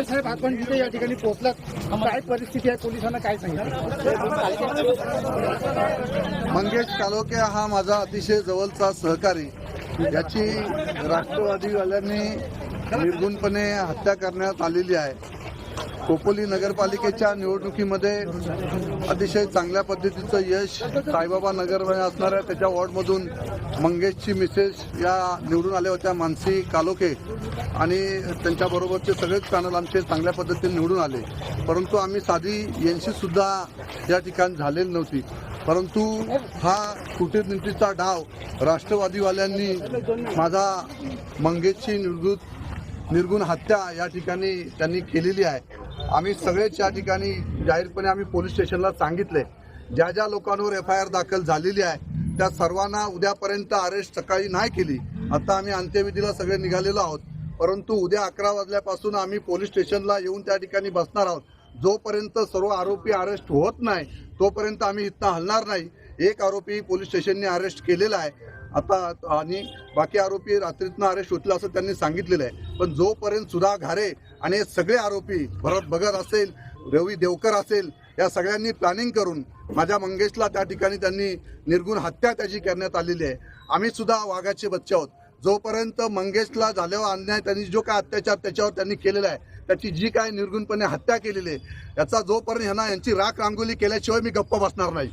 साहेब आपण जिथे या ठिकाणी पोहोचलात काय परिस्थिती आहे, पोलिसांना काय सांगितलं? मंगेश कालोखे हा माझा अतिशय जवळचा सहकारी, याची राष्ट्रवादीवाल्यांनी निर्गुणपणे हत्या करण्यात आलेली आहे। खोपोली नगरपालिकेच्या निवडणुकीमध्ये अतिशय चांगल्या पद्धतीचं यश साईबाबा नगरमध्ये असणाऱ्या त्याच्या वॉर्डमधून मंगेशची मिसेस या निवडून आल्या होत्या, मानसी कालोखे, आणि त्यांच्याबरोबरचे सगळेच पॅनल आमचे चांगल्या पद्धतीने निवडून आले। परंतु आम्ही साधी यांशी सुद्धा या ठिकाणी झालेली नव्हती, परंतु हा कूटनीतीचा डाव राष्ट्रवादीवाल्यांनी माझा मंगेशची निर्गुण हत्या या ठिकाणी त्यांनी केलेली आहे। आम्ही सगळेच या ठिकाणी जाहीरपणे आम्ही पोलीस स्टेशनला सांगितले, ज्या ज्या लोकांवर FIR दाखल झालेली आहे त्या सर्वांना उद्यापर्यंत अरेस्ट सकाळी नाही केली। आता आम्ही अंत्यविधीला सगळे निघालेलो आहोत, परंतु उद्या 11 वाजल्यापासून आम्ही पोलीस स्टेशनला येऊन त्या ठिकाणी बसणार आहोत। जोपर्यंत सर्व आरोपी अरेस्ट होत नाही तोपर्यंत आम्ही इथं हलणार नाही। एक आरोपी पोलीस स्टेशनने अरेस्ट केलेला आहे आता, आणि बाकी आरोपी रात्रीतनं अरेस्ट होतील असं त्यांनी सांगितलेलं आहे। पण जोपर्यंत सुधा घारे आणि सगळे आरोपी, भरत भगत असेल, रवी देवकर असेल, या सगळ्यांनी प्लॅनिंग करून माझ्या मंगेशला त्या ठिकाणी त्यांनी निर्गुण हत्या त्याची करण्यात आलेली आहे। आम्ही सुद्धा वाघाचे बच्चे आहोत। जोपर्यंत मंगेशला झाल्यावर अन्याय, त्यांनी जो काय अत्याचार त्याच्यावर त्यांनी केलेला आहे, त्याची जी काय निर्गुणपणे हत्या केलेली आहे, याचा जोपर्यंत ह्यांना यांची राख रांगोली केल्याशिवाय मी गप्प बसणार नाही।